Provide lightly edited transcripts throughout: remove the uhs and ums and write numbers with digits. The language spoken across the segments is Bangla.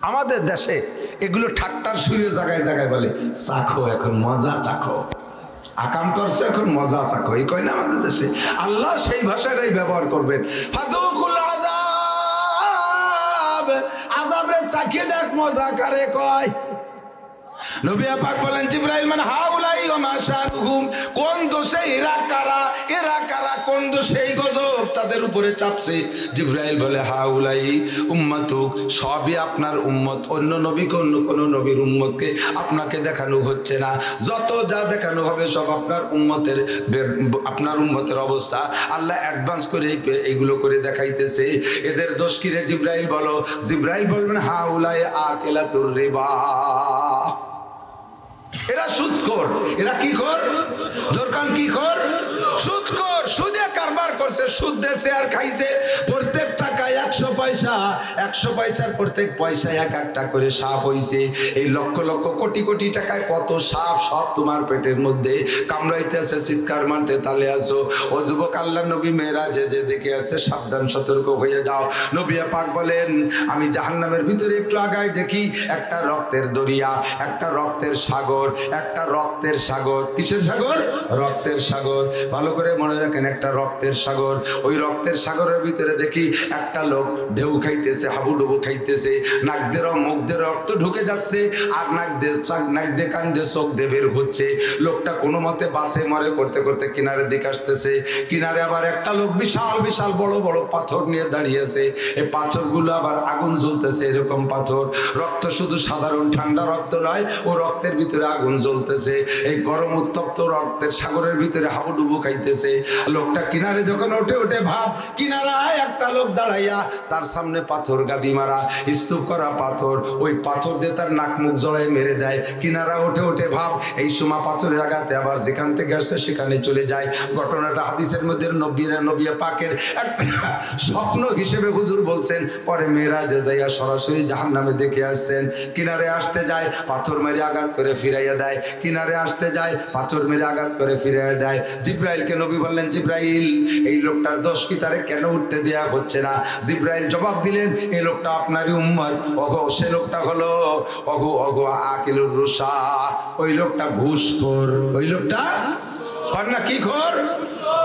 আমাদের দেশে এগুলো ঠাট্টার সুরে জায়গায় জায়গায় বলে চাখো, এখন মজা চাখো, আকাম করছে এখন মজা চাখো, এই কয় না আমাদের দেশে। আল্লাহ সেই ভাষাটাই ব্যবহার করবেন, ফাদুকুল আযাব, আযাবরে চাখিয়ে দেখ মজা কারে কয়। নবী পাক বলেন জিবরাইল মান হাউলাই ওয়া মা শানুহুম, কোন দোষে এরা কারা, এরা কারা, কোন দোষে এই গজব তাদের উপরে চাপছে। জিবরাইল বলে হাউলাই উম্মাতুক, সবই আপনার উম্মত, অন্য নবীকে অন্য কোন নবীর উম্মতকে আপনাকে দেখানো হচ্ছে না, যত যা দেখানো হবে সব আপনার উম্মতের, আপনার উম্মতের অবস্থা আল্লাহ অ্যাডভান্স করে এইগুলো করে দেখাইতেছে। এদের দোষ কি রে জিবরাইল বলো। জিবরাইল বলবেন হাউলাই আকিলাতুর রিবা, এরা সুদখোর। এরা কি কর, জোরকান কি কর, সুদখোর, সুদে কারবার করছে, সুদ দেশে আর খাইছে। প্রত্যেক টাকায় 100 পয়সা, 100 পয়সার প্রত্যেক পয়সায় এক একটা করে সাপ হইছে। এই লক্ষ লক্ষ কোটি কোটি টাকায় কত সাপ, সব তোমার পেটের মধ্যে কামড়াইতে আছে, চিৎকার মারতে তালে আসো। ও যুবক, আল্লাহ নবী মেরাজে যে দেখে আসছে, সাবধান সতর্ক হয়ে যাও। নবী পাক বলেন আমি জাহান্নামের ভিতরে একটু আগায় দেখি একটা রক্তের দরিয়া, একটা রক্তের সাগর, একটা রক্তের সাগর। কিসের সাগর? রক্তের সাগর। ভালো করে মনে রাখেন, একটা রক্তের সাগর। ওই রক্তের সাগরের ভিতরে দেখি একটা লোক ঢেউ খাইতেছে, হাবুডুবু খাইতেছে, নাক দিয়ে মুখ দিয়ে রক্ত ঢুকে যাচ্ছে, আর নাক দিয়ে কান দিয়ে চোখ দিয়ে বের হচ্ছে। লোকটা কোনো মতে বাসে মরে করতে করতে কিনারের দিকে আসতেছে। কিনারে আবার একটা লোক বিশাল বিশাল বড় বড় পাথর নিয়ে দাঁড়িয়েছে। এই পাথরগুলো আবার আগুন জ্বলতেছে, এরকম পাথর। রক্ত শুধু সাধারণ ঠান্ডা রক্ত নয়, ও রক্তের ভিতরে আগুন জ্বলতেছে। এই গরম উত্তপ্ত রক্তের সাগরের ভিতরে হাবুডুবু খাইতেছে। লোকটা কিনারে যখন ওঠে ওঠে ভাব, কিনারায় একটা লোক দাঁড়াইয়া, তার সামনে পাথর গাদি মারা, স্তূপ করা পাথর, ওই পাথর দিয়ে তার নাক মুখ জড়াই মেরে দেয়। কিনারা ওঠে ওঠে ভাব, এই সময় পাথরের আঘাতে আবার যেখান থেকে আসছে সেখানে চলে যায়। ঘটনাটা হাদিসের মধ্যে নবী পাকের একটা স্বপ্ন হিসেবে হুজুর বলছেন। পরে মেরাজে যাইয়া সরাসরি জাহান্নামে দেখে আসছেন। কিনারে আসতে যায়, পাথর মেরে আঘাত করে ফিরাইয়া দেয়, কিনারে আসতে যায়, পাথর মেরে আঘাত করে ফিরাইয়া দেয়। জিব্রাইলকে নবী বললেন, জিব্রাইল এই লোকটার দোষ কি, তারে কেন উঠতে দেয়া হচ্ছে না? জিব্রাইল জবাব দিলেন, এই লোকটা আপনারই উম্মত। ওগো সে লোকটা হলো ওগো ওগো আকিলুর রুশা, ওই লোকটা ঘুষখোর। ওই লোকটা কন্যা কি খোর?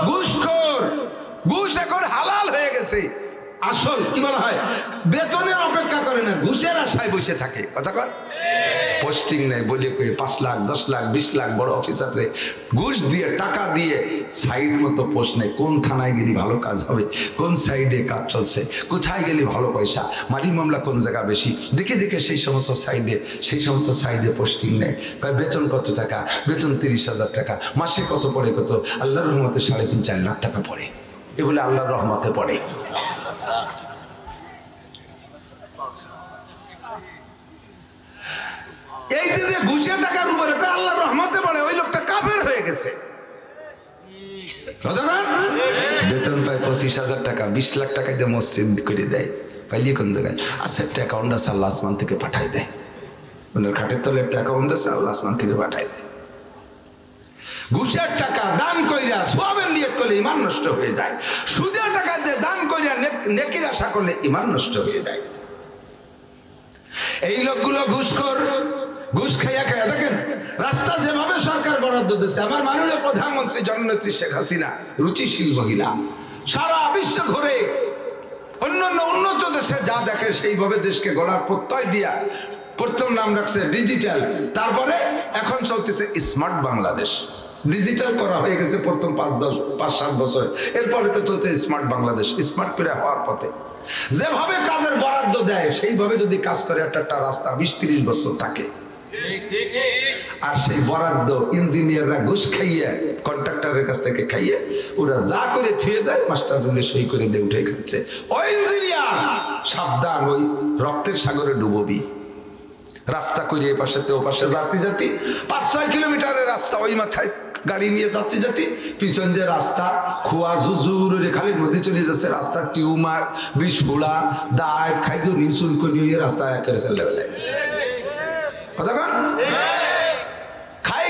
ঘুষখোর। ঘুষ এখন হালাল হয়ে গেছে। আসল কি বলা হয়, বেতনের অপেক্ষা করে না, ঘুষের আশায় বসে থাকে। কথা কর, পোস্টিং নেই বলে 5 লাখ 10 লাখ 20 লাখ বড় অফিসারে ঘুষ দিয়ে টাকা দিয়ে সাইড মতো পোস্ট নেই। কোন থানায় গেলে ভালো কাজ হবে, কোন সাইডে কাজ চলছে, কোথায় গেলে ভালো পয়সা, মাটি মামলা কোন জায়গা বেশি, দেখে দেখে সেই সমস্ত সাইডে পোস্টিং নেই। বেতন কত টাকা? বেতন 30,000 টাকা। মাসে কত পড়ে? কত? আল্লাহর রহমতে 3.5-4 লাখ টাকা পড়ে। এগুলো আল্লাহর রহমতে পড়ে। এই যে ঘুষের টাকার উপরে আল্লাহর রহমতে পড়ে, ওই লোকটা কাফের হয়ে গেছে। বেতন পায় 25,000 টাকা, 20 লাখ টাকা দিয়ে মসজিদ করে দেয়। পাইলি কোন জায়গায়? আচ্ছা, একটা অ্যাকাউন্ট আছে, আল্লাহ আসমান থেকে পাঠাই দেয়। ওনার খাটের তলে একটা অ্যাকাউন্ট আছে, আল্লাহ আসমান থেকে পাঠাই দেয়। ঘুষের টাকা দান কইরা সোয়াবের নিয়ত করলে ঈমান নষ্ট হয়ে যায়। সুদের টাকা দিয়ে দান কইরা নেকির আশা করলে ঈমান নষ্ট হয়ে যায়। এই লোকগুলো ঘুষখোর। ঘুষ খাইয়া খাইয়া দেখেন রাস্তা যেভাবে সরকার বরাদ্দ দিচ্ছে। আমার মাননীয় প্রধানমন্ত্রী জননেত্রী শেখ হাসিনা রুচিশীল মহিলা, সারা বিশ্ব ঘুরে অন্যান্য উন্নত দেশে যা দেখে সেইভাবে দেশকে গড়ার প্রত্যয় দিয়া প্রথম নাম রাখছে ডিজিটাল, তারপরে এখন চলতেছে স্মার্ট বাংলাদেশ। ডিজিটাল করা হয়ে গেছে প্রথম 5-7 বছর, এরপরে তো চলছে স্মার্ট বাংলাদেশ। স্মার্ট করে হওয়ার পথে যেভাবে কাজের বরাদ্দ দেয় সেইভাবে যদি কাজ করে একটা রাস্তা 20-30 বছর থাকে। আর সেই বরাদ্দ ইঞ্জিনিয়াররা ঘুষ খাইয়ে, কন্ট্রাক্টরের কাছ থেকে খাইয়ে ওরা যা করে থুয়ে যায়, মাস্টার রুলে সই করে দিয়ে উঠে খাচ্ছে। ওই ইঞ্জিনিয়ার সাবধান, ওই রক্তের সাগরে ডুববি। রাস্তা করে এ পাশে ও পাশে জাতি 5-6 কিলোমিটারের রাস্তা, ওই মাথায় গাড়ি নিয়ে যাত্রী পিছন দিয়ে রাস্তা খোয়া জুজুর খালির মধ্যে চলে যাচ্ছে। রাস্তা টিউমার, বিষফোড়া, দায় খাইজু নিশুল করি রাস্তা একেবারে চলে বেলায়। কতক্ষণ খায়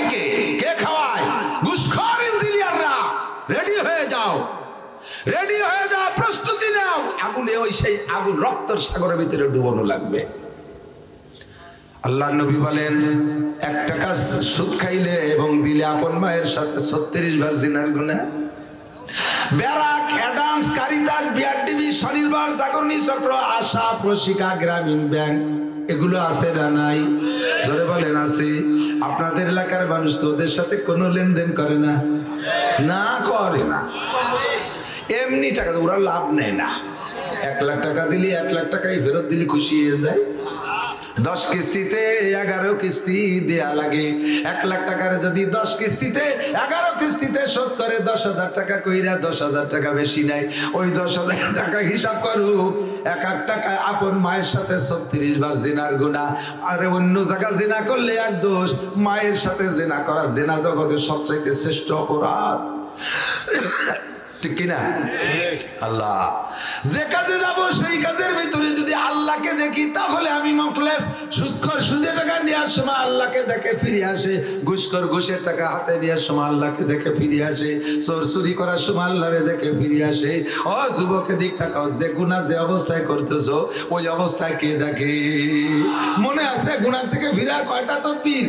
কে খাওয়ায়? ঘুষখোর ইঞ্জিনিয়াররা। রেডি হয়ে যাও, প্রস্তুতি নাও। আগুনে ওই সেই আগুন রক্তের সাগরের ভিতরে ডুবানো লাগবে। আল্লাহর নবী বলেন 1 টাকা সুদ খাইলে এবং দিলে আপন মায়ের সাথে 36 বার জিনার গুনাহ। ব্যারাক, অ্যাডামস, কারিতাস, বিআরডিবি, স্বনির্ভর, জাগরণী চক্র, আশা, প্রশিকা, গ্রামীণ ব্যাংক এগুলো আছে না নাই? জোরে বলেন আছে। আপনাদের এলাকার মানুষ তো ওদের সাথে কোনো লেনদেন করে না, না করে না, এমনি টাকা ওরা লাভ নেয় না। 1 লাখ টাকা দিলি 1 লাখ টাকাই ফেরত দিলি খুশি হয়ে যায়। 10 কিস্তিতে 11 কিস্তি দেয়া লাগে। 1 লাখ টাকার যদি 10 কিস্তিতে 11 কিস্তিতে শোধ করে 10,000 টাকা কইরা 10,000 টাকা বেশি নাই। ওই 10,000 টাকা হিসাব করু, 1 টাকায় আপন মায়ের সাথে 36 বার জিনার গুনাহ। আর অন্য জায়গা জিনা করলে এক দোষ, মায়ের সাথে জিনা করা জিনা জগতের সবচাইতে শ্রেষ্ঠ অপরাধ, ঠিক কিনা? আল্লাহ যে কাজে যাব সেই কাজের ভিতরে যদি আল্লাহকে দেখি তাহলে আমি মুখলেস। সুদখোর সুদের টাকা নেওয়ার সময় আল্লাহকে দেখে ফিরে আসে, ঘুষখোর ঘুষের টাকা হাতে নেওয়ার সময় আল্লাহকে দেখে ফিরে আসে, চোর চুরি করার সময় আল্লাহরে দেখে ফিরে আসে। ও যুবকে দিক তাকাও, যে গুনাহ যে অবস্থায় করতেছো ওই অবস্থায় কে দেখে? মনে আছে গুনাহ থেকে ফিরার কয়টা তদবির?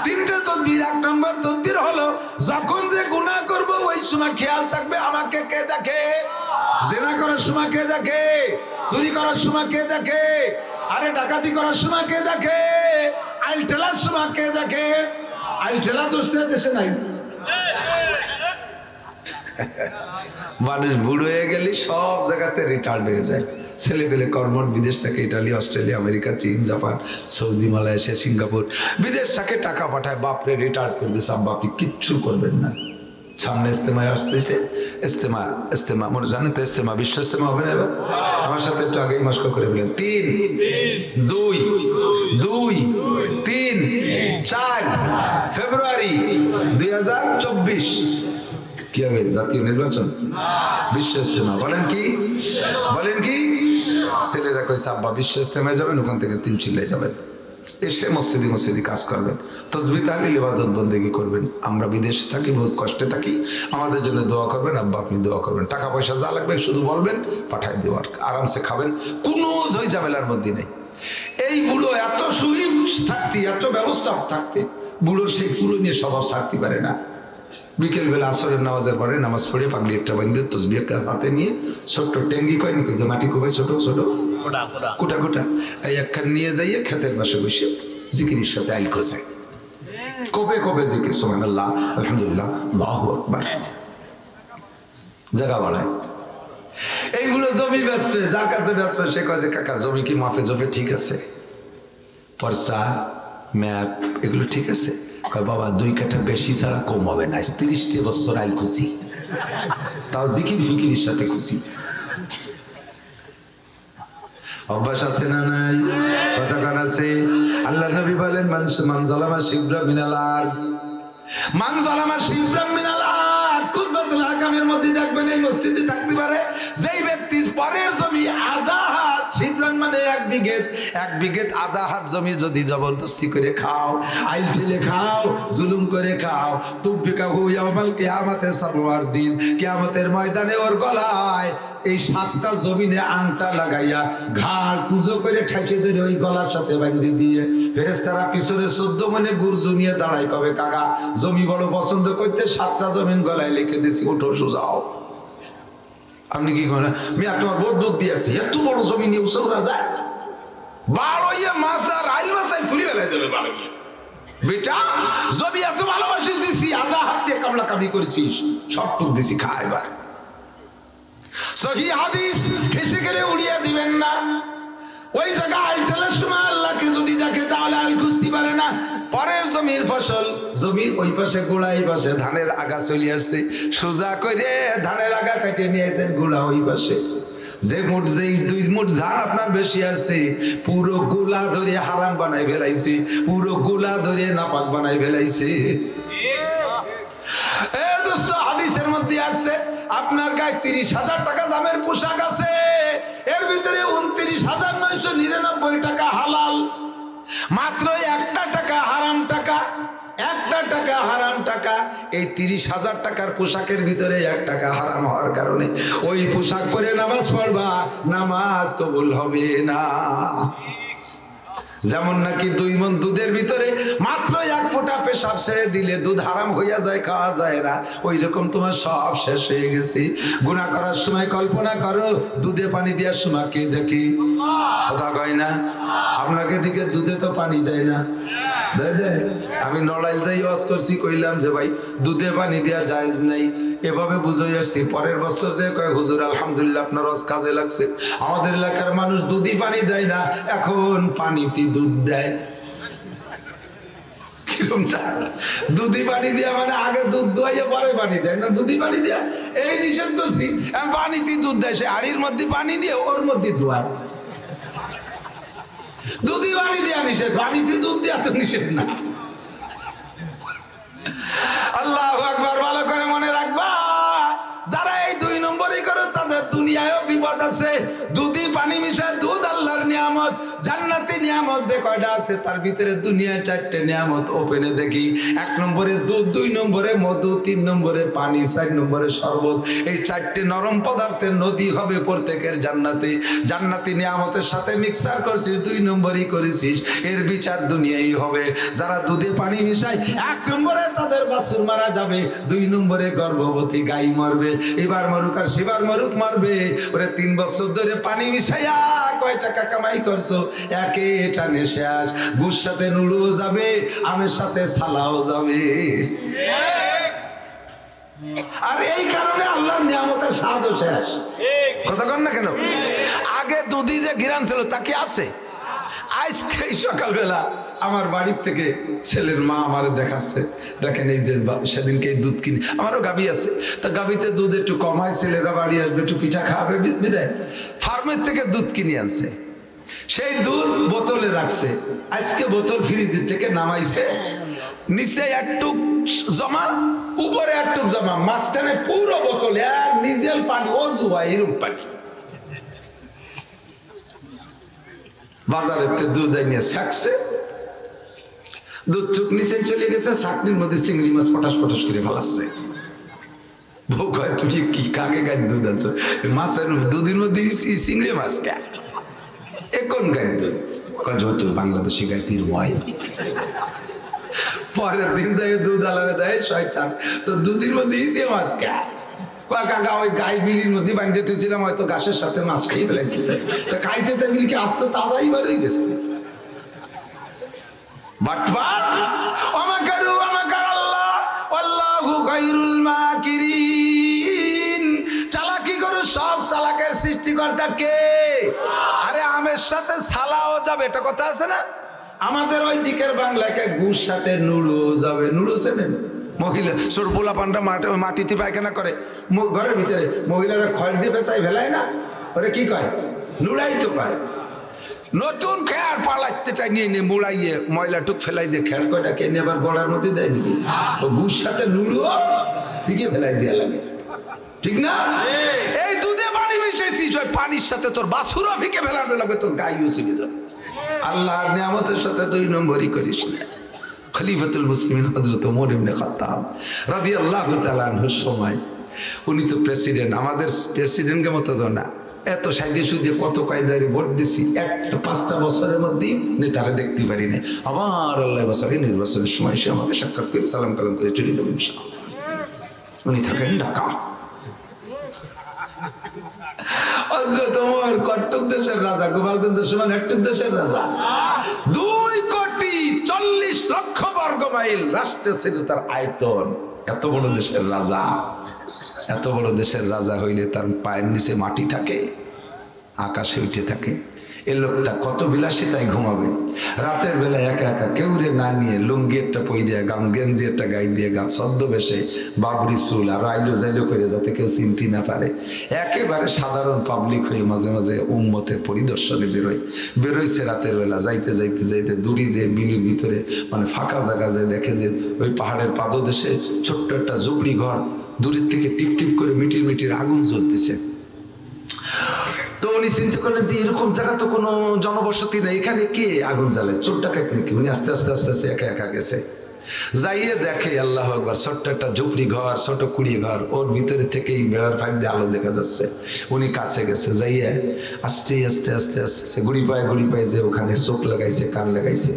3টে তদবির। 1 নম্বর তদবির হলো যখন যে গুনাহ করব ওই সময় খেয়াল থাকবে আমাকে কে দেখে। জিনা করার সময় কে দেখে? চুরি করার সময় কে দেখে? আরে ডাকাতি করার সময় কে দেখে? আইল ঠেলার সময় কে দেখে? আইল ঠেলা দোষটা দেশে নাই। মানুষ বুড়ো হয়ে গেলে সব জায়গাতে রিটায়ার্ড হয়ে যায়। ছেলে পেলে কর্মট বিদেশ থেকে ইটালি, অস্ট্রেলিয়া, আমেরিকা, চীন, জাপান, সৌদি, মালয়েশিয়া, সিঙ্গাপুর বিদেশ থেকে টাকা পাঠায়। বাপরে রিটায়ার্ড করে দিয়েছে, আব্বা আপনি কিচ্ছু করবেন না। সামনে ইস্তেমায় আসতেছে, ইস্তেমা মনে জানেন তো? ইস্তেমা, বিশ্ব ইস্তেমা হবে না এবার? আমার সাথে একটু আগেই মস্ক করে বলেন। 3, 2, 3, 4 ফেব্রুয়ারি 2024 কি হবে? জাতীয় নির্বাচন, বিশ্ব ইস্তেমা। বলেন কি? বলেন কি? ছেলেরা কইছে আব্বা বিশ্ব ইস্তেমায় যাবেন, ওখান থেকে 3 চিল্লায় যাবেন, এসে মসজিদে কাজ করবেন, তসবিহ তাহলিল ইবাদত বন্দেগী করবেন। আমরা বিদেশে থাকি, বহুত কষ্টে থাকি, আমাদের জন্য দোয়া করবেন। আব্বা আপনি দোয়া করবেন, টাকা পয়সা যা লাগবে শুধু বলবেন, পাঠাই দেওয়ার, আরামসে খাবেন, কোনো ঝই ঝামেলার মধ্যে নেই। এই বুড়ো এত সুহিম থাকতে, এত ব্যবস্থা থাকতে, বুড়োর সেই পুরো নিয়ে স্বভাব ছাড়তে পারে না। বিকেল বেলা আসরের নামাজের পরে নামাজ পড়ে পাগড়ি একটা বাঁধে তসবিহ হাতে নিয়ে ছোট্ট টেঙ্গি কয় নাকি যে মাটি কোপায় ছোট ছোট কোটা কোটা এই একখান নিয়ে যাইয়ে খেতের পাশে বসে জিকিরের সাথে আইল খোঁজে, কবে কবে জিকির সুবহানাল্লাহ, আলহামদুলিল্লাহ, আল্লাহু আকবার, জায়গা বাড়ায়। এইগুলো জমি বেচবে, যার কাছে বেচবে সে কয় যে কাকা জমি কি মাফে জফে ঠিক আছে, পর্চা ম্যাপ এগুলো ঠিক আছে? কয় বাবা 2 কাঠা বেশি ছাড়া কম হবে না, 30 বছর আইল খুশি, তাও জিকির ফিকিরের সাথে খুশি। অভ্যাস আছে না নাই? কথা কান আছে। আল্লাহ নবী বলেন মান যালামা শিবরা মিনাল আরদ, মান যালামা শিবরা মিনাল আরদ, কুতবাতুল হাকামের মধ্যে দেখবেন এই মসজিদে থাকতে পারে যেই ব্যক্তি পরের জমি আধা হাত, শিবরান মানে 1 বিঘত আধা হাত জমি যদি জবরদস্তি করে খাও, আইল ঠেলে খাও, জুলুম করে খাও, তুবিকাহু ইয়াউমাল কিয়ামাতে সাবওয়ার দিন, কিয়ামতের ময়দানে ওর গলায় এই 7টা জমিনে আংটা লাগাইয়া ঘাড় কুজো করে ঠাইছে ধরে ওই গলার সাথে বাঁধি দিয়ে ফেরেশতারা পিছনে 14 মনে গুরজু নিয়ে দাঁড়ায়, কবে কাকা জমি বড় পছন্দ করতে 7টা জমিন গলায় লিখে দিছি, উঠো সোজাও। আপনি কি করেন? মিয়া তোমার বহুত দিয়েছি, এত বড় জমি নিয়ে উসরা যায়, বাড়ো ইয়ে মাছ আর আইল মাছ খুলি ফেলাই দেবে বাড়ো বেটা, জমি এত ভালোবাসি দিছি, আধা হাত দিয়ে কামলা কামি করেছিস, সবটুক দিছি, খা এবার। সহি হাদিস, হেসে গেলে উড়িয়ে দিবেন না। ওই জায়গা আইল ঠেলার সময় আল্লাহকে যদি দেখে তাহলে আইল খুঁজতে পারে না। পরের জমির ফসল, জমির ওই পাশে গোড়া, এই পাশে ধানের আগা চলে আসছে, সোজা করে ধানের আগা কাটে নিয়েছেন, গোড়া ওই পাশে। যে মুঠ, যেই 2 মুঠ ধান আপনার বেশি আসছে, পুরো গোলা ধরে হারাম বানাই ফেলাইছে, পুরো গোলা ধরে নাপাক বানাই ফেলাইছে। এ দোস্ত, হাদিসের মধ্যে আসছে আপনার গায়ে 30,000 টাকা দামের পোশাক আছে, এর ভিতরে 29,999 টাকা হালাল, মাত্র 1টা টাকা হারাম টাকা, 1টা টাকা হারাম টাকা। এই 30,000 টাকার পোশাকের ভিতরে 1 টাকা হারাম হওয়ার কারণে ওই পোশাক পরে নামাজ পড়বা, নামাজ কবুল হবে না। যেমন নাকি 2 মণ দুধের ভিতরে মাত্র 1 ফোঁটা পেশাব ছেড়ে দিলে দুধ হারাম হইয়া যায়, খাওয়া যায় না, ওই রকম তোমার সব শেষ হয়ে গেছে। গুনাহ করার সময় কল্পনা করো দুধে পানি দেওয়ার সময় কে দেখি? কথা কয় না? আপনাকে দিকে দুধে তো পানি দেয় না, দেয়? আমি নড়াইল যাই ওয়াজ করছি, কইলাম যে ভাই দুধে পানি দেওয়া জায়েজ নাই, এভাবে বুঝাই আসছি। পরের বছর যে কয় হুজুর আলহামদুলিল্লাহ আপনার ওয়াজ কাজে লাগছে, আমাদের এলাকার মানুষ দুধই পানি দেয় না, এখন পানিতে দুধ দেয়। কিরমটা দুধি পানি দিয়া মানে আগে দুধ দোয়াইয়া পরে পানি দেয় না, দুধি পানি দিয়া এই নিষেধ করছি, পানিতে দুধ দেয়। সে হাড়ির মধ্যে পানি নিয়ে ওর মধ্যে দোয়ায়, দুধি পানি দেওয়া নিষেধ, পানিতে দুধ দেওয়া তো নিষেধ না। আল্লাহু আকবার। ভালো করে মনে রাখবা, যারা এই 2 নম্বরই করে তাদের দুনিয়ায়ও বিপদ আছে। দুধি পানি মিশায় দুধ আল্লাহর নিয়ামত, জান্নাতি নিয়ামত যে কয়টা আছে তার ভিতরে দুনিয়ায় 4টে নিয়ামত ওপেনে দেখি। 1 নম্বরে দুধ, 2 নম্বরে মধু, 3 নম্বরে পানি, 4 নম্বরে শরবত। এই 4টে নরম পদার্থের নদী হবে প্রত্যেকের জান্নাতে। জান্নাতি নিয়ামতের সাথে মিক্সার করছিস, 2 নম্বরই করেছিস, এর বিচার দুনিয়ায় হবে। যারা দুধে পানি মিশায় 1 নম্বরে তাদের বাছুর মারা যাবে, 2 নম্বরে গর্ভবতী গাই মরবে, এবার মরুক আর সেবার মরুক মারবে। ওরে 3 বছর ধরে পানি মিশাইয়া কয় টাকা কামাই করছো, একে এটা নেশে আস। গুড় সাথে নুড়ুও যাবে, আমের সাথে সালাও যাবে। আর এই কারণে আল্লাহর নিয়ামতের স্বাদও শেষ। কথা কন না কেন? আগে দুধি যে গিরান ছিল তা কি আছে? আজকে সকালবেলা আমার বাড়ির থেকে ছেলের মা আমার দেখাচ্ছে, দেখেন এই যে সেদিনকে দুধ কিনে, আমারও গাভী আছে, তা গাভীতে দুধ একটু কম হয়, ছেলেরা বাড়ি আসবে একটু পিঠা খাওয়াবে বিদায়, ফার্মের থেকে দুধ কিনে আনছে। সেই দুধ বোতলে রাখছে, আজকে বোতল ফ্রিজের থেকে নামাইছে, নিচে একটুক জমা, উপরে একটুক জমা, মাঝখানে পুরো বোতলে আর নিজের পানি, অজু হয় এরকম পানি। বাজারের দুধ নিয়ে ছাকছে, দুধ চুক নিচে চলে গেছে, ছাকনির মধ্যে চিংড়ি মাছ পটাশ পটাশ করে ফেলাচ্ছে। বউ কয় তুমি কি কাকে গায়ে দুধ আনছো? মাছের দুধের মধ্যে চিংড়ি মাছ কে? এখন গায়ের দুধ যত বাংলাদেশি গায়ে তীর হয়। পরের দিন যাই দুধ আলারে দেয় শয়তান, তো দুধের মধ্যে ইসে মাছ কে? কাকা ওই গাই বিলির মধ্যে বাঁধতে দিয়েছিলাম, হয়তো ঘাসের সাথে মাছ খেয়ে ফেলাইছিল, তা খাইছে তাই বিলি কি আসতো তাজাই বার হয়ে গেছে। বাটবার ওমাকারু ওমাকার আল্লাহ আল্লাহু খায়রুল মাকিরিন। চালাকি করো, সব চালাকের সৃষ্টিকর্তা কে? আরে আমের সাথে সালাও যাবে, এটা কথা আছে না? আমাদের ওই দিকের বাংলায় গুড় সাথে নুড়ো যাবে। নুড়ো চেনেন? মহিলা সরবোলা পান্ডা মাটিতে পায়খানা করে, ঘরের ভিতরে মহিলারা খড় দিয়ে পেঁচাই ফেলায় না, ওরে কি কয়? নুড়াই তো পায়। নতুন খেয়ার পালাইতে চাই নিয়ে নিয়ে মুড়াইয়ে ময়লা টুক ফেলাই দিয়ে খেয়ার কয়টা কে নিয়ে আবার গলার মধ্যে দেয় নাকি? ও গুড় সাথে নুড়ো দিকে ফেলাই দেওয়া লাগে, ঠিক না? এই দুধে পানি মিশাইছিস, ওই পানির সাথে তোর বাছুরও ফিকে ফেলানো লাগবে, তোর গাইও চলে যাবে। আল্লাহর নিয়ামতের সাথে 2 নম্বরই করিস না। খলিফাতুল মুসলিমিন হযরত ওমর ইবনে খাত্তাব রাদিয়াল্লাহু তাআলা আনহুর সময়, উনি তো প্রেসিডেন্ট, আমাদের প্রেসিডেন্টের মতো তো না, এত সাইডে সুদে কত কায়দারে ভোট দিছি, 5টা বছরের মধ্যে নেতারা দেখতে পারি না। আবার আল্লাহ বছরে নির্বাচনের সময় সে আমাকে সাক্ষাৎ করে সালাম কালাম করে চলে যাবেন ইনশাআল্লাহ। উনি থাকেন ঢাকা। হযরত ওমর কটক দেশের রাজা, গোপালগঞ্জের সমান একটুক দেশের রাজা, 2,40,00,000 বর্গ মাইল রাষ্ট্র ছিল তার আয়তন। এত বড় দেশের রাজা, এত বড় দেশের রাজা হইলে তার পায়ের নিচে মাটি থাকে, আকাশে উঠে থাকে। এ লোকটা কত বিলাসিতায় ঘুমাবে, রাতের বেলা একা একা, কেউ রে না নিয়ে লুঙ্গি একটা পইরিয়া, গেঞ্জি একটা গাই দিয়ে, সদ্য বেশে বাবরি চুল আর আইলো জাইলো করে, যাতে কেউ চিনতে না পারে, একেবারে সাধারণ পাবলিক হয়ে মাঝে মাঝে উম্মতের পরিদর্শনে বেরোইছে রাতের বেলা। যাইতে যাইতে যাইতে দূরে যে বিলির ভিতরে মানে ফাঁকা জায়গা যায়, দেখে যে ওই পাহাড়ের পাদদেশে ছোট্ট একটা ঝুপড়ি ঘর, দূরের থেকে টিপ টিপ করে মিটির মিটির আগুন জ্বলতেছে। তো উনি চিন্তা করলেন যে এরকম জায়গা তো কোনো জনবসতি নেই, এখানে কে আগুন জ্বালায়? চোর ডাকাত নাকি? উনি আস্তে আস্তে আস্তে আস্তে একা একা গেছে, যাইয়ে দেখে আল্লাহ আকবার, ছোট্ট একটা ঝুপড়ি ঘর, ছোট কুড়ি ঘর, ওর ভিতরে থেকেই বেড়ার ফাঁক দিয়ে আলো দেখা যাচ্ছে। উনি কাছে গেছে, যাইয়ে আস্তে আস্তে আস্তে আস্তে গুড়ি পায়ে যে ওখানে চোখ লাগাইছে, কান লাগাইছে।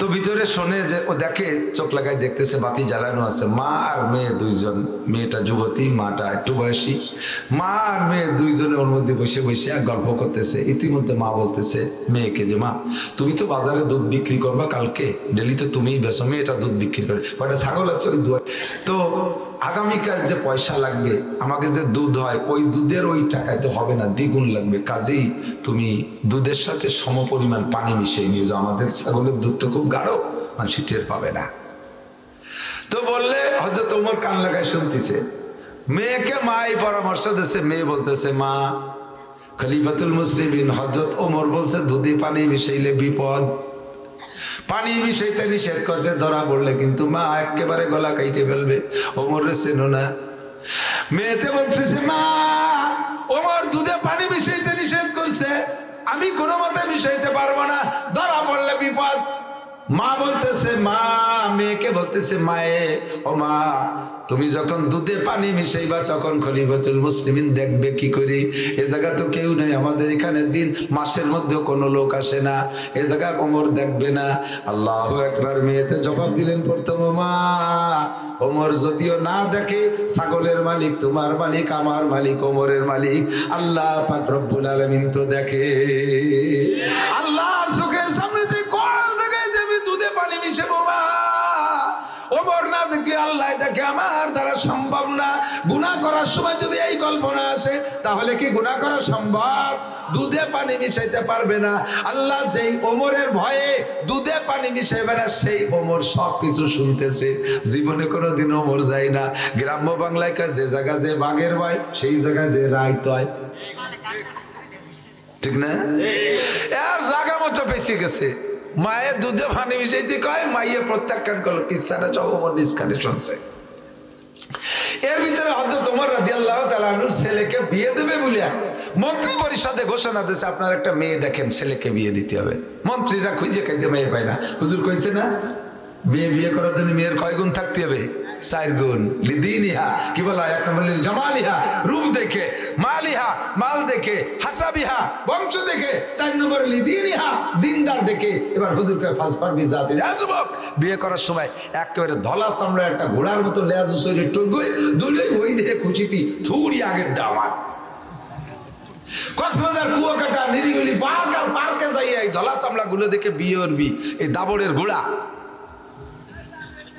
তো ভিতরে শোনে যে ও দেখে, চোখ লাগাই দেখতেছে বাতি জ্বালানো আছে। মা আর মেয়ে দুইজন, মেয়েটা যুবতী, মাটা একটু বয়সী। মা আর মেয়ে দুইজনে ওর মধ্যে বসে বসে গল্প করতেছে। ইতিমধ্যে মা বলতেছে মেয়েকে যে মা তুমি তো বাজারে দুধ বিক্রি করবা কালকে, ডেলি তো তুমিই বেচো, মেয়েটা দুধ বিক্রি করে, কয়টা ছাগল আছে ওই দুধ, তো আগামীকাল যে পয়সা লাগবে আমাকে যে দুধ হয় ওই দুধের ওই টাকায় তো হবে না, দ্বিগুণ লাগবে, কাজেই তুমি দুধের সাথে সমপরিমাণ পানি মিশিয়ে নিয়ে যাও, আমাদের ছাগলের দুধ তো খুব গাঢ়, মানুষ টের পাবে না। তো বললে হযরত ওমর কান লাগায় শুনতেছে। মেয়েকে মা এই পরামর্শ দিচ্ছে। মেয়ে বলতেছে মা খলিফাতুল মুসলিমিন হযরত ওমর বলছে দুধে পানি মিশাইলে বিপদ, পানি মিশাইতে নিষেধ করছে, ধরা পড়লে কিন্তু মা একেবারে গলা কাইটে ফেলবে, ওমর রে চেনো না। মেয়েতে বলতেছে মা ওমর দুধে পানি মিশাইতে নিষেধ করছে, আমি কোনো মতে মিশাইতে পারবো না, ধরা পড়লে বিপদ। মা বলতেছে মা মেয়েকে বলতেছে মায়ে ও মা তুমি যখন দুধে পানি মিশাইবা তখন খলিফাতুল মুসলিমিন দেখবে কি করি, এ জায়গা তো কেউ নেই, আমাদের এখানে দিন মাসের মধ্যেও কোনো লোক আসে না, এ জায়গা ওমর দেখবে না। আল্লাহু আকবার। মেয়েতে জবাব দিলেন প্রথম মা ওমর যদিও না দেখে, ছাগলের মালিক তোমার মালিক, আমার মালিক ওমরের মালিক আল্লাহ পাক রব্বুল আলামিন তো দেখে। আল্লাহর চোখের সামনে কোন জায়গায় যাবে দুধে পানি মিশাবো মা, ওমর না দেখলে আল্লাহ দেখে, আমার দ্বারা সম্ভব না। গুনাহ করার সময় যদি এই কল্পনা আসে তাহলে কি গুনাহ করা সম্ভব? দুধে পানি মিশাইতে পারবে না। আল্লাহ যেই ওমরের ভয়ে দুধে পানি মিশাইবে না, সেই ওমর সবকিছু শুনতেছে। জীবনে কোনোদিন ওমর যায় না। গ্রাম্য বাংলায় যে জায়গা যে বাঘের ভয়, সেই জায়গায় যে রাইত হয়, ঠিক না? এর জায়গা মতো বেশি গেছে। মায়ের দুধে পানি মিশাইতে কয়, মাইয়ে প্রত্যাখ্যান করলো, কিচ্ছাটা সব ওমর নিজ কানে শুনছে। এর ভিতরে হযরত ওমর রাদিয়াল্লাহু তাআলা আনহুর ছেলেকে বিয়ে দেবে বলিয়া মন্ত্রী পরিষদে ঘোষণা দিয়েছে, আপনার একটা মেয়ে দেখেন, ছেলেকে বিয়ে দিতে হবে। মন্ত্রীরা খুঁজে খাইছে, মেয়ে পায় না। হুজুর কইছে না বিয়ে করার জন্য মেয়ের কয় গুণ থাকতে হবে? 4 গুণ। লিদিনিহা, কি বলা হয়, এক নম্বর জামালিহা, রূপ দেখে, মালিহা, মাল দেখে, হাসাবিহা, বংশ দেখে, 4 নম্বর লিদিনিহা, দিনদার দেখে। এবার হুজুর কয় ফার্স্ট পারবি জাতি যুবক বিয়ে করার সময় একেবারে ধলা চামড়া একটা ঘোড়ার মতো লেজ শরীর টুকুই দুলে ওই দেখে খুশিতি থুড়ি আগের ডামার। কক্সবাজার কুয়াকাটা নিরিবিলি পার্ক আর পার্কে যাই এই ধলা চামড়া গুলো দেখে বিয়ে করবি, এই দাবড়ের ঘোড়া।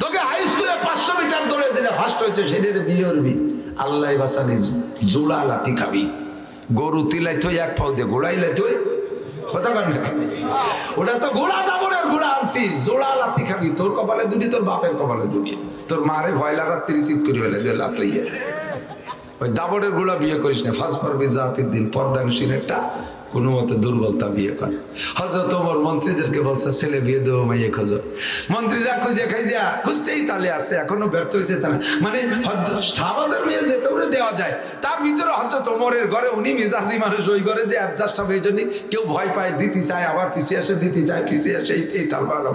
তোকে হাই স্কুলে 500 মিটার দৌড়ে যেটা ফার্স্ট হয়েছে সেটা বিয়ে করবি, আল্লাহ বাসানি জোড়া লাতি খাবি। গরু তিলাই থই এক পাও দিয়ে ঘোড়াইলে থই, কথা কন না, ওটা তো ঘোড়া দাবড়ের ঘোড়া আনছিস, জোড়া লাতি খাবি। তোর কপালে দুটি, তোর বাপের কপালে দুটি, তোর মারে ভয়লা রাত্রি রিসিভ করে ফেলে দিয়ে লাতইয়ে। ওই দাবড়ের ঘোড়া বিয়ে করিস না, ফার্স্ট পারবি জাতির দিন পর্দানসীনেরটা কোনো মতে দুর্বলতা বিয়ে করে। হযরত ওমর মন্ত্রীদেরকে বলছে ছেলে বিয়ে দেবো, মাইয়ে খোঁজো। মন্ত্রীরা খুঁজে খাইজা খুঁজতেই তালে আছে, এখনো ব্যর্থ হয়েছে তারা। মানে সাহাবাদের মেয়ে যে কাউরে দেওয়া যায়, তার ভিতরে হযরত ওমরের ঘরে, উনি মিজাজি মানুষ, ওই ঘরে যে অ্যাডজাস্ট হবে, এই জন্যই কেউ ভয় পায়, দিতে চায়, আবার পিছিয়ে আসে, দিতে চায়, পিছিয়ে আসে, এই তালবাহানা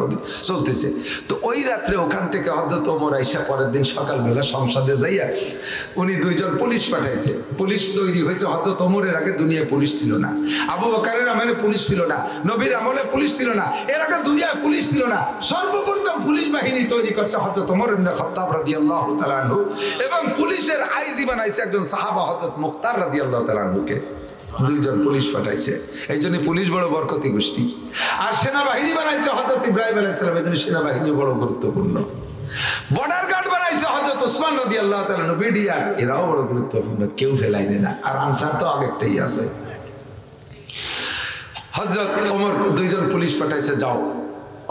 চলতেছে। তো ওই রাত্রে ওখান থেকে হযরত ওমর আইসা পরের দিন সকালবেলা সংসদে যাইয়া উনি 2 জন পুলিশ পাঠাইছে। পুলিশ তৈরি হয়েছে। হযরত ওমরের আগে দুনিয়ায় পুলিশ ছিল না, আবু বকরের আমলে পুলিশ ছিল না, নবীর আমলে পুলিশ ছিল না, এর আগে দুনিয়ায় পুলিশ ছিল না। সর্বপ্রথম পুলিশ বাহিনী তৈরি করছে হযরত ওমর ইবনে খাত্তাব রাদিয়াল্লাহু তাআলা আনহু, এবং পুলিশের আইজি বানাইছে একজন সাহাবা হযরত মুখতার রাদিয়াল্লাহু তাআলা আনহুকে। 2 জন পুলিশ পাঠাইছে, এই জন্য পুলিশ বড় বরকতি গোষ্ঠী। আর সেনাবাহিনী বানাইছে হযরত ইব্রাহিম আলাইহিস সালাম, এই জন্য সেনাবাহিনী বড় গুরুত্বপূর্ণ। বর্ডার গার্ড বানাইছে হযরত ওসমান রাদিয়াল্লাহু তাআলা আনহু, বিডিআর, এরাও বড় গুরুত্বপূর্ণ, কেউ ফেলাই না। আর আনসার তো আগেরটাই আছে। হযরত ওমর 2 জন পুলিশ পাঠাইছে, যাও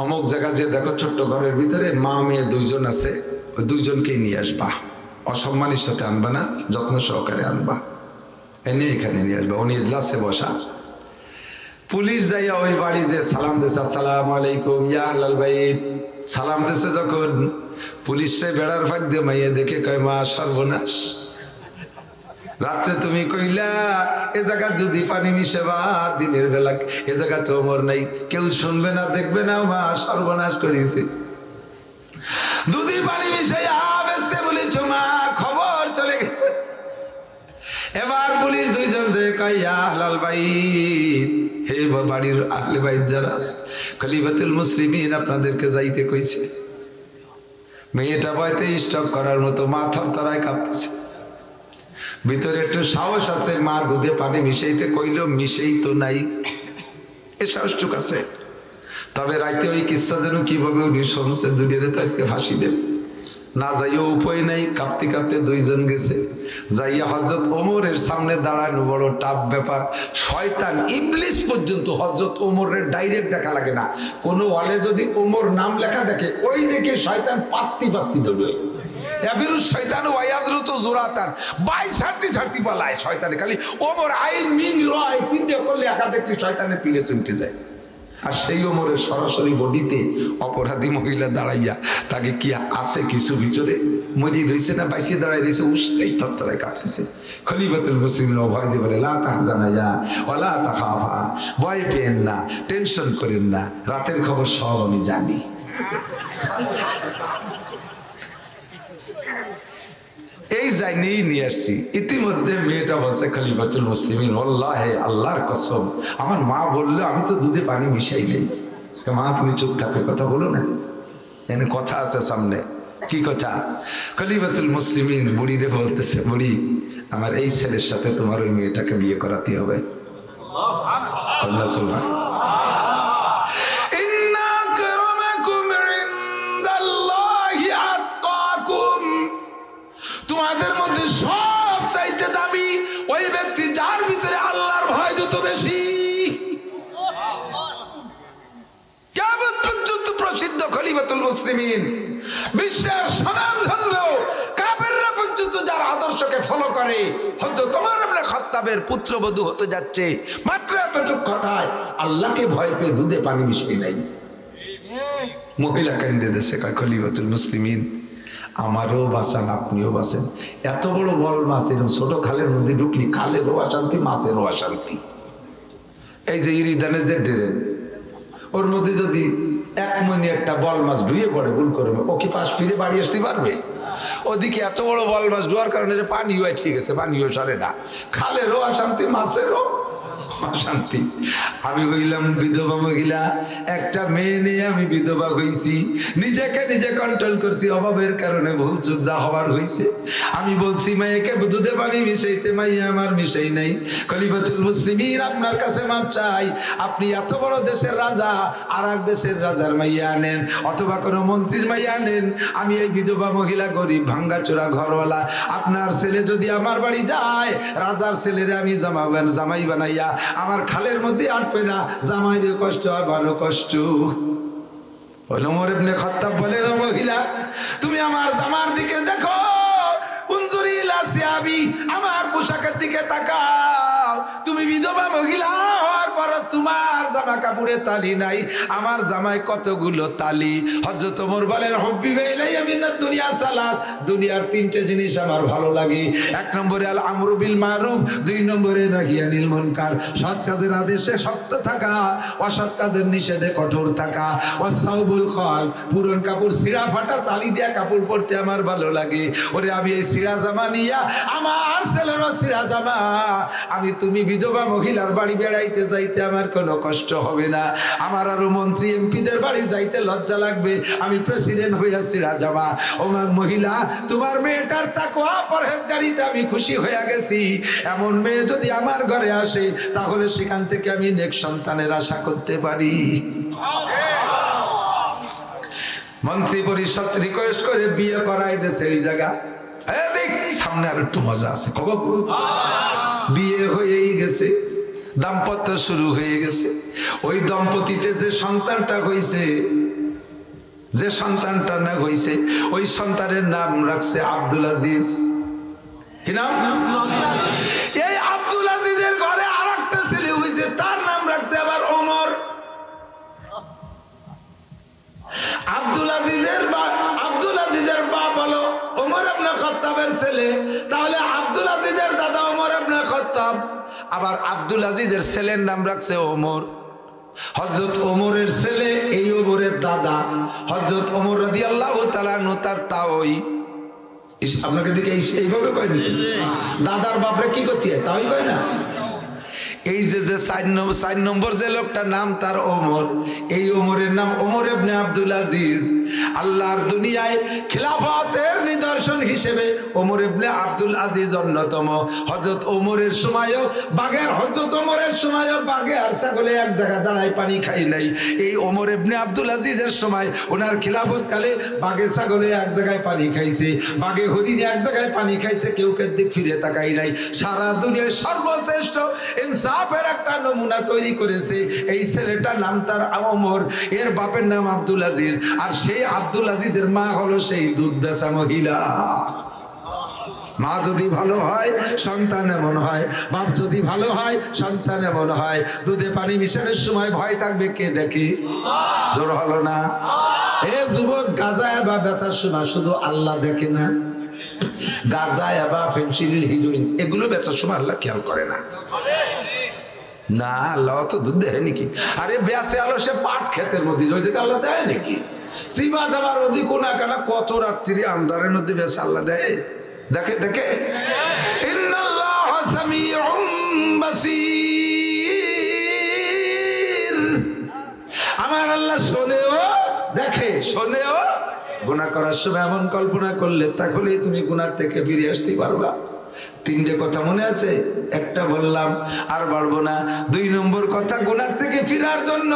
অমুক জায়গা যে দেখো ছোট্ট ঘরের ভিতরে মা মেয়ে 2 জন আছে, ওই 2 জনকেই নিয়ে আসবা, অসম্মানের সাথে আনবা না, যত্ন সহকারে আনবা, এনে এখানে নিয়ে আসবা। উনি ইজলাসে বসা। পুলিশ যাইয়া ওই বাড়ি যে সালাম দিয়েছে, আসসালামু আলাইকুম ইয়া আহলাল বাইত, সালাম দিয়েছে যখন, পুলিশে বেড়ার ফাঁক দিয়ে মাইয়া দেখে কয় মা সর্বনাশ, রাত্রে তুমি কইলা এ জায়গা যদি পানি মিশাবা দিনের বেলা, এ জায়গা তো ওমর নাই, কেউ শুনবে না, দেখবে না, মা সর্বনাশ করেছে। দুধে পানি মিশাইয়া বেচতে বলেছ মা, খবর চলে গেছে। এবার পুলিশ দুইজন যে কইয়া আহলাল বাইত, হে বাড়ির আহলে বাইত যারা আছে, খলিফাতুল মুসলিমিন আপনাদেরকে যাইতে কইছে। মেয়েটা বয়তে স্টক করার মতো, মা থরথরায় কাঁপতেছে। ভিতরে একটু সাহস আছে, মা দুধে পানি মিশাইতে কইল, মিশেই তো নাই, এ সাহসটুক আছে। তবে রাইতে ওই কিচ্ছা যেন কিভাবে উনি শুনছে, দুনিয়ারে তো আজকে ফাঁসি দেবে না, যাইও উপায় নাই। কাঁপতে কাঁপতে দুইজন গেছে, যাইয়া হযরত ওমরের সামনে দাঁড়ানো বড় টাফ ব্যাপার। শয়তান ইবলিস পর্যন্ত হযরত ওমরের ডাইরেক্ট দেখা লাগে না, কোনো ওয়ালে যদি ওমর নাম লেখা দেখে, ওই দেখে শয়তান পাত্তি পাত্তি ধরবে। শয়তান ওয়াজরুত জুরাতান, বাই ছাড়তি ছাড়তি পালায় শয়তানে। খালি ওমর আইন মিন রয় তিনটে করলে একা দেখলে শয়তানের পিলে চমকে যায়। আর সেই ওমরের সরাসরি বডিতে অপরাধী মহিলা দাঁড়াইয়া, তাকে কি আছে কিছু ভিতরে মরি রয়েছে না বাইসে দাঁড়াই রয়েছে, উষ্ণাই থরথরায় কাঁপতেছে। খলিফাতুল মুসলিমিন ভয় দিয়ে বলে, লা তাহজানা ইয়া ওয়ালা তাখাফা, ভয় পেয়েন না, টেনশন করেন না, রাতের খবর সব আমি জানি। এই জানিয়েই নিয়ে আসছি। ইতিমধ্যে মেয়েটা বলছে, খলিফাতুল মুসলিমিন ওয়াল্লাহি, আল্লাহর কসম, আমার মা বললো আমি তো দুধে পানি মিশাই নেই। মা তুমি চুপ থাকবে, কথা বলো না, এনে কথা আছে সামনে। কি কথা? খলিফাতুল মুসলিমিন বুড়িরে বলতেছে, বুড়ি আমার এই ছেলের সাথে তোমার ওই মেয়েটাকে বিয়ে করাতে হবে। আল্লাহ সুবহান তোমাদের মধ্যে সব চাইতে দামি ওই ব্যক্তি যার ভিতরে আল্লাহর ভয় যত বেশি। কিয়ামত পর্যন্ত প্রসিদ্ধ খলিফাতুল মুসলিমিন, বিশ্বের স্বনামধন্য কাফেররা পর্যন্ত যার আদর্শকে ফলো করে, হযরত ওমর ইবনে খাত্তাবের পুত্রবধূ হতে যাচ্ছে। মাত্র এতটুকু কথায় আল্লাহকে ভয় পেয়ে দুধে পানি মিশিয়ে নাই। মহিলা কেন্দ্রে দেশে কয়, খলিফাতুল মুসলিমিন আমারও বাঁচান, আপনিও বাঁচেন। এত বড় বল মাছ এরকম ছোট খালের মধ্যে ঢুকলি, খালেরও অশান্তি, মাছেরও অশান্তি। এই যে ইরিদানের যে ড্রেন, ওর মধ্যে যদি এক মনে একটা বল মাছ ধুয়ে পড়ে ভুল করবে, ও কি পাশ ফিরে বাড়ি আসতে পারবে? ওদিকে এত বড় বল মাছ ধোয়ার কারণে যে পানিও ঠিক আছে, পানিও সরে না, খালেরও অশান্তি, মাছেরও অশান্তি। আমি হইলাম বিধবা মহিলা, একটা মেয়ে নিয়ে আমি বিধবা হইছি, নিজেকে নিজে কন্ট্রোল করছি, অভাবের কারণে ভুল চুক যা হবার হইছে। আমি বলছি মাইকে দুধে পানি মিশাইতে, মাইয়া আমার মিশাই নাই। খলিফাতুল মুসলিমিন আপনার কাছে মাপ চাই, আপনি এত বড় দেশের রাজা, আর এক দেশের রাজার মাইয়া আনেন অথবা কোনো মন্ত্রীর মাইয়া আনেন, আমি এই বিধবা মহিলা গরিব ভাঙ্গাচোরা ঘরওয়ালা, আপনার ছেলে যদি আমার বাড়ি যায়, রাজার ছেলেরে আমি জামাই বানাইয়া আমার খালের মধ্যে আটবে না, জামাইরে কষ্ট হয়, ভালো কষ্ট। ওমর ইবনে খাত্তাব বলেন, ও মহিলা তুমি আমার জামার দিকে দেখো, উনজুরি ইলা সিয়াবি, আমার পোশাকের দিকে তাকাও। তুমি বিধবা মহিলা হওয়ার পর তোমার জামা কাপড়ে তালি নাই, আমার জামায় কতগুলো তালি। হযরত ওমর বলেন, হুব্বি ইলাইয়া মিনাদ দুনিয়া সালাস, দুনিয়ার তিনটে জিনিস আমার ভালো লাগে। এক নম্বরে আল আমরু বিল মারুফ, দুই নম্বরে নাহি আনিল মুনকার, সৎ কাজের আদেশে শক্ত থাকা, অসৎ কাজের নিষেধে কঠোর থাকা। ওয়াসাউবুল কল, পুরন কাপড় ছিঁড়া ফাটা তালি দেয়া কাপড় পরতে আমার ভালো লাগে। ওরে আমি এই ছিঁড়া জামা নিয়া, আমার ছেলেরও ছিঁড়া জামা, আমি তুমি বিধবা মহিলার বাড়ি বেড়াইতে যাইতে আমার কোনো কষ্ট হবে না, আমার আরো মন্ত্রী এমপিদের বাড়ি যাইতে লজ্জা লাগবে, আমি প্রেসিডেন্ট হইয়া ছিঁড়া জামা। ও মহিলা তোমার মেয়েটার তাকওয়া পরহেজগারিতে আমি খুশি হইয়া গেছি, এমন মেয়ে যদি আমার ঘরে আসে তাহলে সেখান থেকে আমি নেক্সট সন্তানের আশা করতে পারি। মন্ত্রী পরিষদ রিকোয়েস্ট করে বিয়ে করাই দেশে ওই জায়গা। দেখ সামনে আর একটু মজা আছে, খবর বিয়ে হয়েই গেছে, দাম্পত্য শুরু হয়ে গেছে। ওই দম্পতিতে যে সন্তানটা হয়েছে, যে সন্তানটা না হয়েছে, ওই সন্তানের নাম রাখছে আব্দুল আজিজ। কি নাম? এই আব্দুল আজিজের ঘরে আর একটা ছেলে হয়েছে, তার নাম রাখছে আবার ওমর। আব্দুল আজিজের বাপ হলো ওমর ইবনে খাত্তাবের ছেলে, তাহলে আব্দুল আজিজের দাদা ওমর ইবনে খাত্তাব, আবার আব্দুল আজিজের ছেলের নাম রাখছে ওমর। হযরত ওমরের ছেলে এই ওমরের দাদা হযরত ওমর রাদিয়াল্লাহু তাআলা আনহু তার তাওই আপনাকে দিকে এইভাবে কয় নাকি দাদার বাপরে কি করতে হয় তাই কয় না এই যে 4 নম্বর যে লোকটার নাম তার ওমর এই ওমরের নাম ওমর ইবনে আব্দুল আজিজ আল্লাহর দুনিয়ায় খিলাফতের নিদর্শন হিসেবে ওমর ইবনে আব্দুল আজিজ অন্যতম হযরত ওমরের সময়ও বাঘের হযরত ওমরের সময়ও বাঘে আর ছাগলে এক জায়গা দাঁড়ায় পানি খাই নাই এই ওমর ইবনে আব্দুল আজিজের সময় ওনার খিলাফত কালে বাঘে ছাগলে এক জায়গায় পানি খাইছে বাঘে হরিণে এক জায়গায় পানি খাইছে কেউ দিক ফিরে তাকাই নাই সারা দুনিয়ায় সর্বশ্রেষ্ঠ ইনসাফের একটা নমুনা তৈরি করেছে এই ছেলেটার নাম তার ওমর এর বাপের নাম আব্দুল আজিজ আর সেই আব্দুল আজিজের মা হলো সেই দুধ বেচা মহিলা মা যদি ভালো হয় সন্তান এমন হয় বাপ যদি ভালো হয় সন্তান এমন হয় দুধে পানি মিশানোর সময় ভয় থাকবে কে দেখে জোর হলো না এ যুবক গাঁজা বা বেচার সময় শুধু আল্লাহ দেখে না গাঁজা বা ফেনসিডিল হিরোইন এগুলো বেচার সময় আল্লাহ খেয়াল করে না না আল্লাহ তো দুধ দেয় নাকি আরে বেঁচে আলো সে পাট ক্ষেতের মধ্যে ওই জায়গায় আল্লাহ দেয় নাকি সিবা যাবার নদী কোনা কানা কত রাত্রি আন্ধারের নদী বেশ আল্লাহ দেয় দেখে দেখে ইন্নাল্লাহা সামিউম বাসীর আমার আল্লাহ শোনেও দেখে শোনেও গুনাহ করার সময় এমন কল্পনা করলে তাহলেই তুমি গুনাহ থেকে ফিরে আসতে পারবা তিনটে কথা মনে আছে একটা বললাম আর বলবো না 2 নম্বর কথা গুনাহ থেকে ফেরার জন্য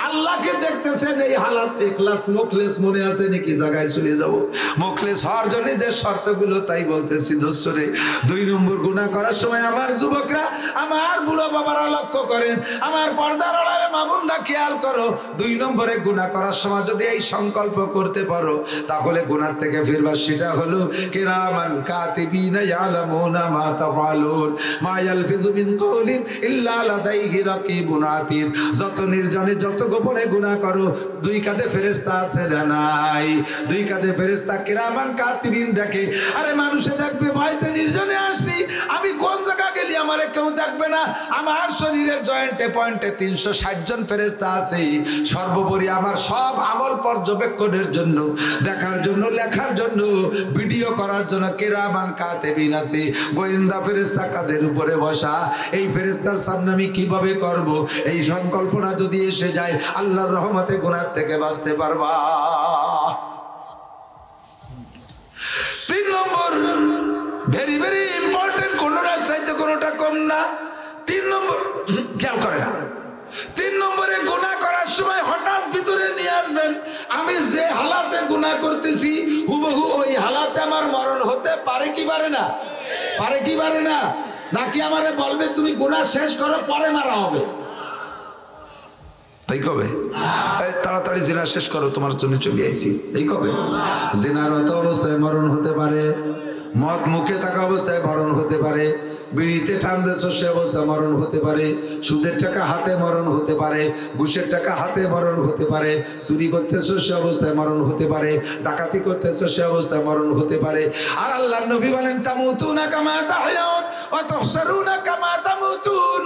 আল্লাহকে দেখতেছেন এই হালাত ইখলাস মুখলেস মনে আছে নাকি জায়গায় চলে যাব মুখলেস হওয়ার জন্য যে শর্তগুলো তাই বলতেছি দোস্তরে 2 নম্বর গুনাহ করার সময় আমার যুবকরা আমার বুড়ো বাবারা লক্ষ্য করেন আমার পর্দার আড়ালে মা বোনরা খেয়াল করো 2 নম্বরে গুনাহ করার সময় যদি এই সংকল্প করতে পারো তাহলে গুনাহ থেকে ফিরবা সেটা হলো কিরামান কাতিবিনা ইয়ালামুনা মা তাফআলুন মা ইয়ালফিযু মিন কাওলিন ইল্লা লাদাইহি রাকিবুন আতীদ যত নির্জনে যত গোপনে গুনাহ করো 2 কাঁধে ফেরেশতা আছে না নাই 2 কাঁধে ফেরেশতা কিরামান কাতিবিন দেখে আরে মানুষে দেখবে ভয়তে নির্জনে আসছি আমি কোন জায়গা গেলি আমারে কেউ দেখবে না আমার শরীরের জয়েন্টে পয়েন্টে 360 জন ফেরেশতা আছে সর্বোপরি আমার সব আমল পর্যবেক্ষণের জন্য দেখার জন্য লেখার জন্য ভিডিও করার জন্য কিরামান কাতিবিন আছে গোয়েন্দা ফেরেশতা কাদের উপরে বসা এই ফেরেশতার সামনে আমি কিভাবে করব এই সংকল্পনা যদি এসে যায় আল্লাহর রহমতে গুনাহ থেকে বাঁচতে পারবা 3 নম্বর ভেরি ভেরি ইম্পর্টেন্ট কোনটা চাইতে কোনটা কম না 3 নম্বর খেয়াল করে না 3 নম্বরে গুনাহ করার সময় হঠাৎ ভিতরে নিয়ে আসবেন আমি যে হালাতে গুনাহ করতেছি হুবহু ওই হালাতে আমার মরণ হতে পারে কি পারে না পারে কি পারে না নাকি আমারে বলবে তুমি গুনাহ শেষ করো পরে মারা হবে তাই কবে তাড়াতাড়ি জিনা শেষ করো তোমার জন্য চলে আইছি এই কবে জিনারত অবস্থায় মরণ হতে পারে মদ মুখে থাকা অবস্থায় মরণ হতে পারে বিড়িতে টান দেছো সে অবস্থায় মরণ হতে পারে সুদের টাকা হাতে মরণ হতে পারে ঘুষের টাকা হাতে মরণ হতে পারে চুরি করতেছো সে অবস্থায় মরণ হতে পারে ডাকাতি করতেছো সে অবস্থায় মরণ হতে পারে আর আল্লাহর নবী বলেন তামুতুনা কামা তাহয়াউন ওয়া তুহসারুনা কামা তামুতুন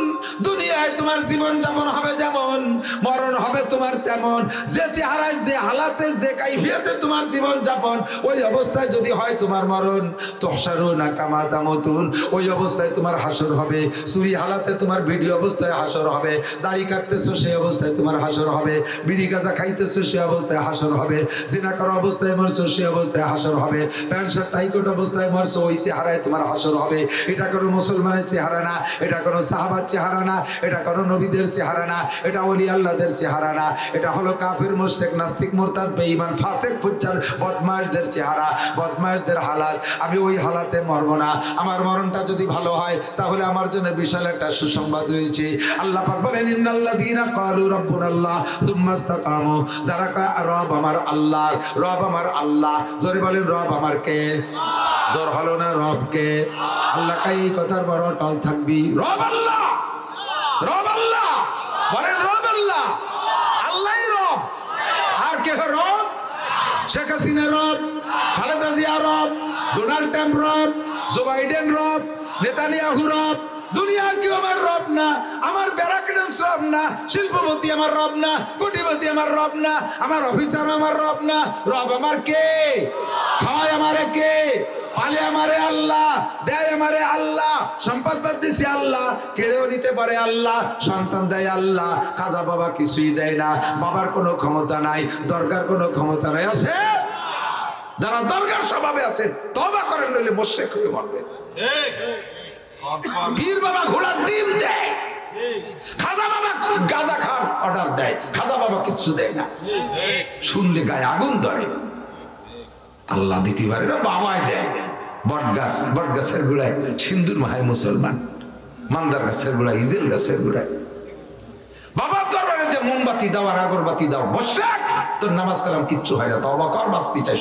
দুনিয়ায় তোমার জীবন যাপন হবে যেমন মরণ হবে তোমার তেমন যে চেহারায় যে হালাতে যে কাইফিয়াতে তোমার জীবন যাপন ওই অবস্থায় যদি হয় তোমার মরণ তুহসারুনা কামা তামুতুন ওই অবস্থায় তোমার হাসর হবে চুরি হালাতে তোমার ভিডিও অবস্থায় হাসর হবে দাড়ি কাটতেছো সেই অবস্থায় তোমার হাসর হবে বিড়ি গাঁজা খাইতেছো সেই অবস্থায় হাসর হবে জিনা করা অবস্থায় মরছো সেই অবস্থায় হাসর হবে প্যান্ট শার্ট টাইকোট অবস্থায় মরছো ওই চেহারায় তোমার হাসর হবে এটা কোনো মুসলমানের চেহারা না এটা কোনো সাহাবার চেহারা না এটা কোনো নবীদের চেহারা না এটা ওলি আল্লাহদের চেহারা না এটা হলো কাফির মুশরিক নাস্তিক মুরতাদ বেঈমান ফাসিক ফুজ্জার বদমাশদের চেহারা বদমাশদের হালাত আমি ওই হালাতে মরবো না আমার মরণটা যদি ভালো হয় তাহলে আমার জন্য বিশাল একটা সুসংবাদ রয়েছে আল্লাহ পাক বলেন ইন্নাল্লাযীনা ক্বালু রাব্বুনাল্লাহ সুম্মা ইসতাকামু যারা কয় রব আমার আল্লাহর রব আমার আল্লাহ জোরে বলেন রব আমার কে জোর হলো না রব কে আল্লাহ কাই এই কথার বড় টল থাকবি রব আল্লাহ বলেন রব আল্লাহ আল্লাহই রব আর কে রব শেখ হাসিনা রব খালেদা জিয়া রব ডোনাল্ড ট্রাম্প রব জো বাইডেন রব নেতানিয়াহু রব দুনিয়ার কেউ আমার রব না, আমার ব্যারাকডেন্স রব না, শিল্পপতি আমার রব না, কোটিপতি আমার রব না, আমার অফিসার আমার রব না। রব আমার কে? খাওয়ায় আমারে কে? পালে আমারে আল্লাহ, দেয় আমারে আল্লাহ, সম্পদ দিছে আল্লাহ, কেড়েও নিতে পারে আল্লাহ, সন্তান দেয় আল্লাহ। খাজা বাবা কিছুই দেয় না, বাবার কোনো ক্ষমতা নাই, দরকার কোনো ক্ষমতা নাই। আছে যারা দরকার স্বভাবে আছেন তওবা করেন, নইলে মুশরিক হয়ে মরবেন। পীর বাবা ঘোড়ার ডিম দেয়, খাজা বাবা গাঁজা খাওয়ার অর্ডার দেয়, খাজা বাবা কিচ্ছু দেয় না। শুনলে গায়ে আগুন ধরে। আল্লাহ দিতে পারে না, বাবাই দেয়। বট গাছের গোড়ায় সিন্দুর মাহায় মুসলমান, মান্দার গাছের গোড়ায়, ইজেল গাছের গোড়ায় বাবার দরবারে যে মোমবাতি দাও আর আগরবাতি দাও, মুশরিক, তোর নামাজ কালাম কিচ্ছু হয় না, তওবা কর, বাঁচতে চাস